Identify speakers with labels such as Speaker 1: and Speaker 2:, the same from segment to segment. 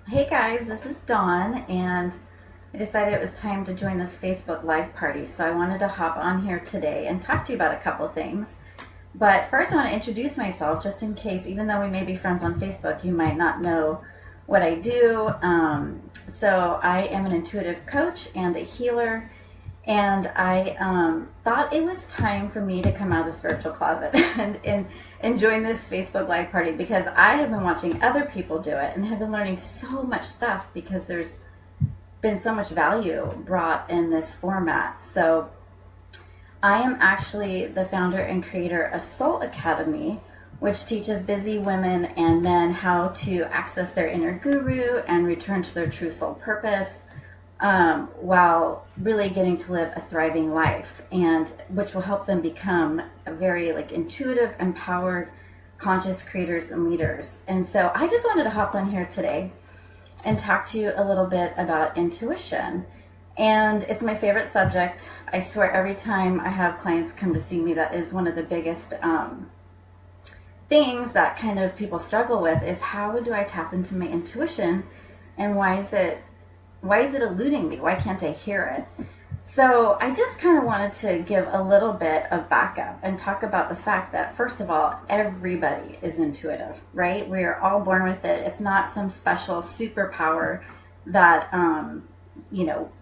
Speaker 1: Hey guys, this is Dawn, and I decided it was time to join this Facebook Live party. So I wanted to hop on here today and talk to you about a couple things. But first, I want to introduce myself just in case, even though we may be friends on Facebook, you might not know what I do. So I am an intuitive coach and a healer, and I thought it was time for me to come out of the spiritual closet and join this Facebook Live party because I have been watching other people do it and have been learning so much stuff because there's been so much value brought in this format. So I am actually the founder and creator of Soul Academy, which teaches busy women and men how to access their inner guru and return to their true soul purpose, while really getting to live a thriving life, and which will help them become a very intuitive, empowered, conscious creators and leaders. And so I just wanted to hop on here today and talk to you a little bit about intuition. And it's my favorite subject. I swear every time I have clients come to see me, that is one of the biggest things that kind of people struggle with is how do I tap into my intuition, and why is it eluding me? Why can't I hear it? So I just kind of wanted to give a little bit of backup and talk about the fact that, first of all, everybody is intuitive, right? We are all born with it. It's not some special superpower that,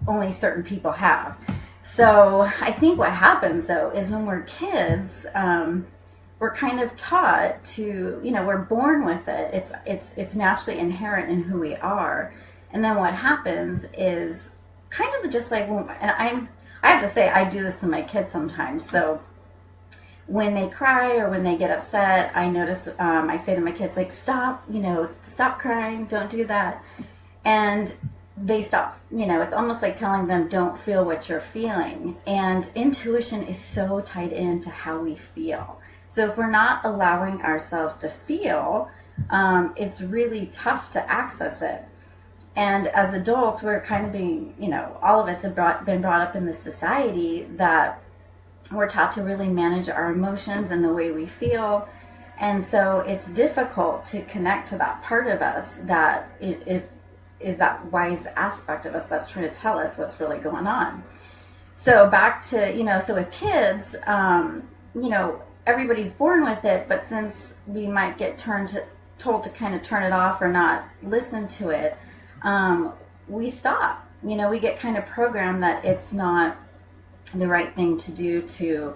Speaker 1: only certain people have. So I think what happens, though, is when we're kids, we're kind of taught to, we're born with it. It's naturally inherent in who we are. And then what happens is kind of just like, and I have to say, I do this to my kids sometimes. So when they cry or when they get upset, I notice, I say to my kids, stop, stop crying, don't do that. And they stop, it's almost like telling them, don't feel what you're feeling. And intuition is so tied into how we feel. So if we're not allowing ourselves to feel, it's really tough to access it. And as adults, we're kind of being, all of us have been brought up in this society that we're taught to really manage our emotions and the way we feel. And so it's difficult to connect to that part of us that it is that wise aspect of us that's trying to tell us what's really going on. So back to, so with kids, everybody's born with it, but since we might get told to kind of turn it off or not listen to it, we stop. We get kind of programmed that it's not the right thing to do to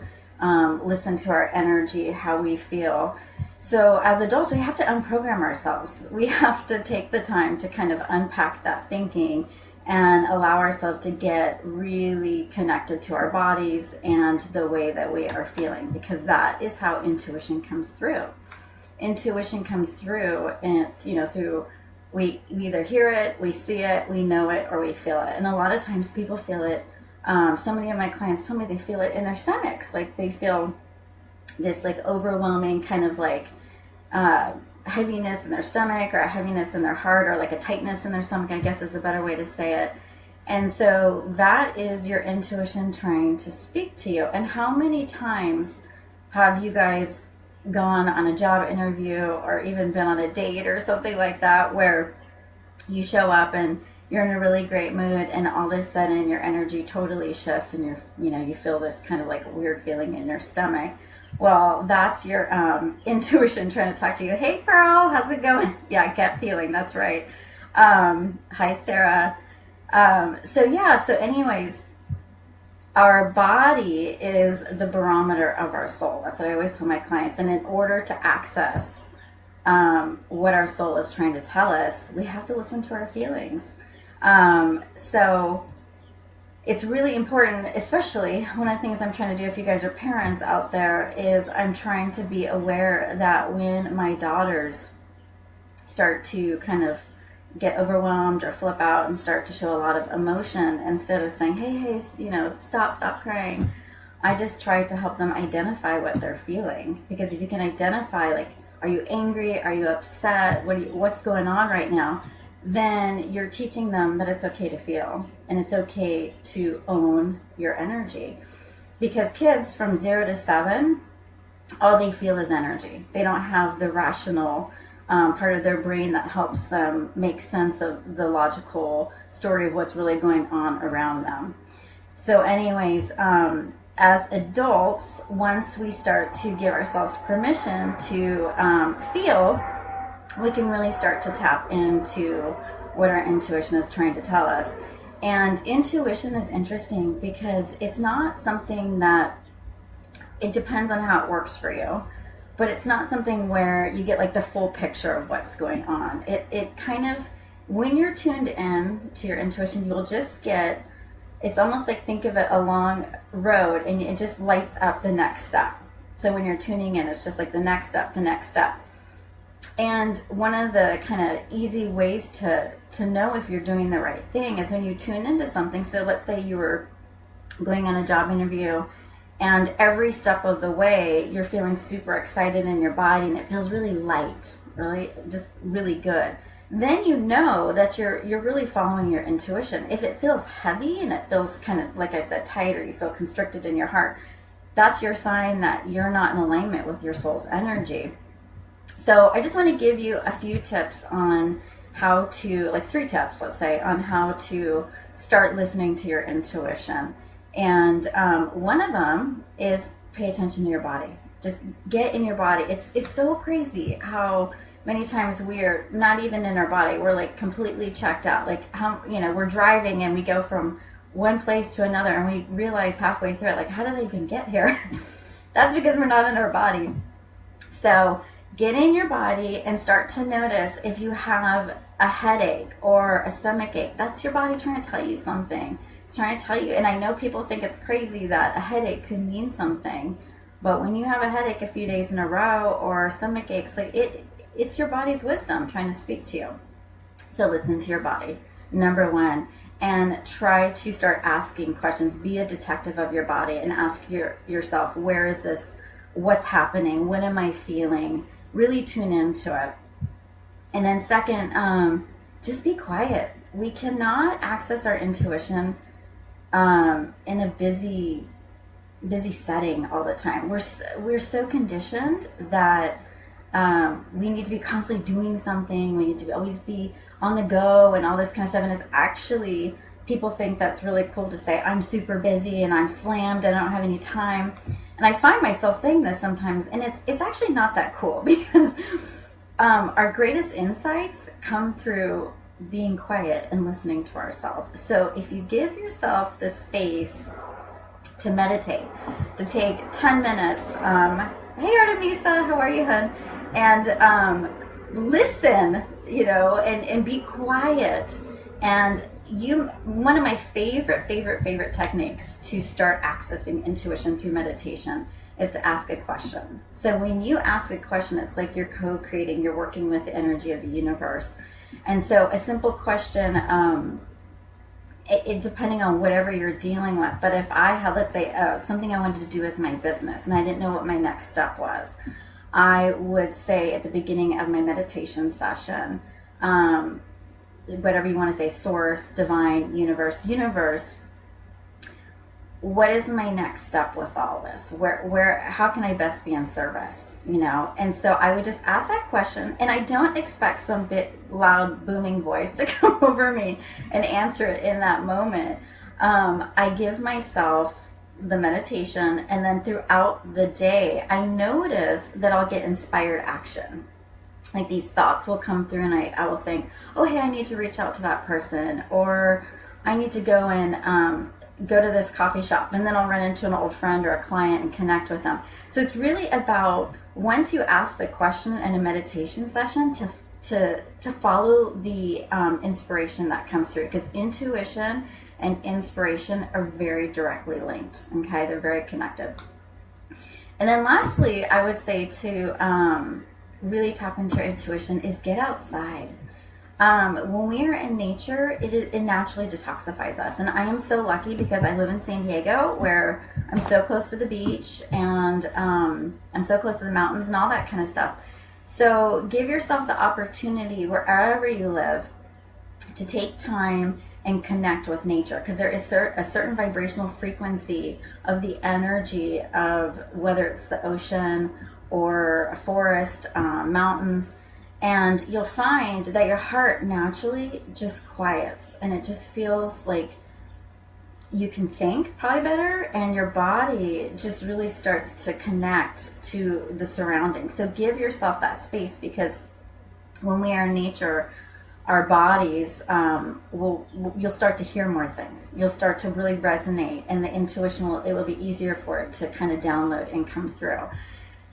Speaker 1: listen to our energy, how we feel. So as adults, we have to unprogram ourselves. We have to take the time to kind of unpack that thinking and allow ourselves to get really connected to our bodies and the way that we are feeling, because that is how intuition comes through. Intuition comes through, and through we either hear it, we see it, we know it, or we feel it. And a lot of times people feel it. So many of my clients tell me they feel it in their stomachs. Like they feel this overwhelming kind of heaviness in their stomach, or a heaviness in their heart, or a tightness in their stomach, I guess is a better way to say it. And so that is your intuition trying to speak to you. And how many times have you guys gone on a job interview or even been on a date or something like that, where you show up and you're in a really great mood, and all of a sudden your energy totally shifts, and you feel this kind of weird feeling in your stomach? Well, that's your intuition trying to talk to you. Hey, Pearl, how's it going? Yeah, gut feeling. That's right. Hi, Sarah. So anyways, our body is the barometer of our soul. That's what I always tell my clients. And in order to access what our soul is trying to tell us, we have to listen to our feelings. So it's really important, especially one of the things I'm trying to do, if you guys are parents out there, is I'm trying to be aware that when my daughters start to kind of get overwhelmed or flip out and start to show a lot of emotion, instead of saying, hey, stop crying, I just try to help them identify what they're feeling. Because if you can identify, are you angry? Are you upset? What's going on right now? Then you're teaching them that it's okay to feel, and it's okay to own your energy. Because kids from 0 to 7, all they feel is energy. They don't have the rational part of their brain that helps them make sense of the logical story of what's really going on around them. So anyways, as adults, once we start to give ourselves permission to feel, we can really start to tap into what our intuition is trying to tell us. And intuition is interesting because it's not something that, it depends on how it works for you, but it's not something where you get like the full picture of what's going on. It kind of, when you're tuned in to your intuition, you'll just get, it's almost like, think of it a long road and it just lights up the next step. So when you're tuning in, it's just like the next step, the next step. And one of the kind of easy ways to know if you're doing the right thing is when you tune into something. So let's say you were going on a job interview and every step of the way you're feeling super excited in your body and it feels really light, really, just really good. Then you know that you're really following your intuition. If it feels heavy and it feels kind of, like I said, tight, or you feel constricted in your heart, that's your sign that you're not in alignment with your soul's energy. So I just want to give you a few tips on how to, like 3 tips, let's say, on how to start listening to your intuition. And one of them is pay attention to your body. Just get in your body. It's so crazy how many times we're not even in our body. We're like completely checked out. Like how, we're driving and we go from one place to another and we realize halfway through it, like, how did I even get here? That's because we're not in our body. So get in your body and start to notice if you have a headache or a stomach ache. That's your body trying to tell you something. It's trying to tell you, and I know people think it's crazy that a headache could mean something, but when you have a headache a few days in a row or stomach aches, like it's your body's wisdom trying to speak to you. So listen to your body, number 1, and try to start asking questions. Be a detective of your body and ask yourself, where is this? What's happening? What am I feeling? Really tune into it. And then second, just be quiet. We cannot access our intuition in a busy setting all the time. We're so conditioned that we need to be constantly doing something. We need to always be on the go and all this kind of stuff. And it's actually, people think that's really cool to say, I'm super busy and I'm slammed and I don't have any time. And I find myself saying this sometimes, and it's actually not that cool because our greatest insights come through being quiet and listening to ourselves. So if you give yourself the space to meditate, to take 10 minutes, hey Artemisa, how are you, hun? And listen, and be quiet. And one of my favorite techniques to start accessing intuition through meditation is to ask a question. So when you ask a question, it's like you're co-creating, you're working with the energy of the universe. And so a simple question, it depending on whatever you're dealing with, but if I had, let's say, something I wanted to do with my business and I didn't know what my next step was, I would say at the beginning of my meditation session, whatever you want to say, source, divine, universe, what is my next step with all this? How can I best be in service? And so I would just ask that question, and I don't expect some big loud booming voice to come over me and answer it in that moment. I give myself the meditation, and then throughout the day, I notice that I'll get inspired action. Like these thoughts will come through and I will think, oh, hey, I need to reach out to that person, or I need to go and go to this coffee shop, and then I'll run into an old friend or a client and connect with them. So it's really about, once you ask the question in a meditation session, to follow the inspiration that comes through, because intuition and inspiration are very directly linked. Okay, they're very connected. And then lastly, I would say to really tap into your intuition is get outside. When we are in nature, it naturally detoxifies us. And I am so lucky because I live in San Diego, where I'm so close to the beach and I'm so close to the mountains and all that kind of stuff. So give yourself the opportunity wherever you live to take time and connect with nature, because there is a certain vibrational frequency of the energy of whether it's the ocean or a forest, mountains. And you'll find that your heart naturally just quiets, and it just feels like you can think probably better, and your body just really starts to connect to the surroundings. So give yourself that space, because when we are in nature, our bodies you'll start to hear more things. You'll start to really resonate, and the intuition will be easier for it to kind of download and come through.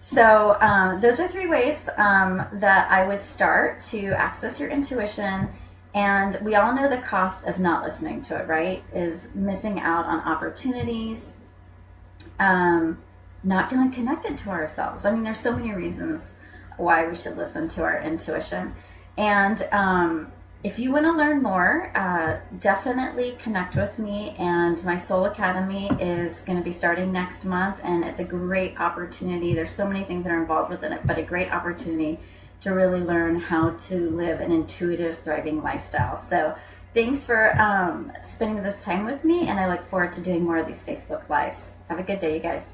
Speaker 1: So those are 3 ways that I would start to access your intuition. And we all know the cost of not listening to it, right? Is missing out on opportunities, not feeling connected to ourselves. I mean, there's so many reasons why we should listen to our intuition. And if you want to learn more, definitely connect with me. And my Soul Academy is going to be starting next month, and it's a great opportunity. There's so many things that are involved within it, but a great opportunity to really learn how to live an intuitive, thriving lifestyle. So thanks for spending this time with me, and I look forward to doing more of these Facebook Lives. Have a good day, you guys.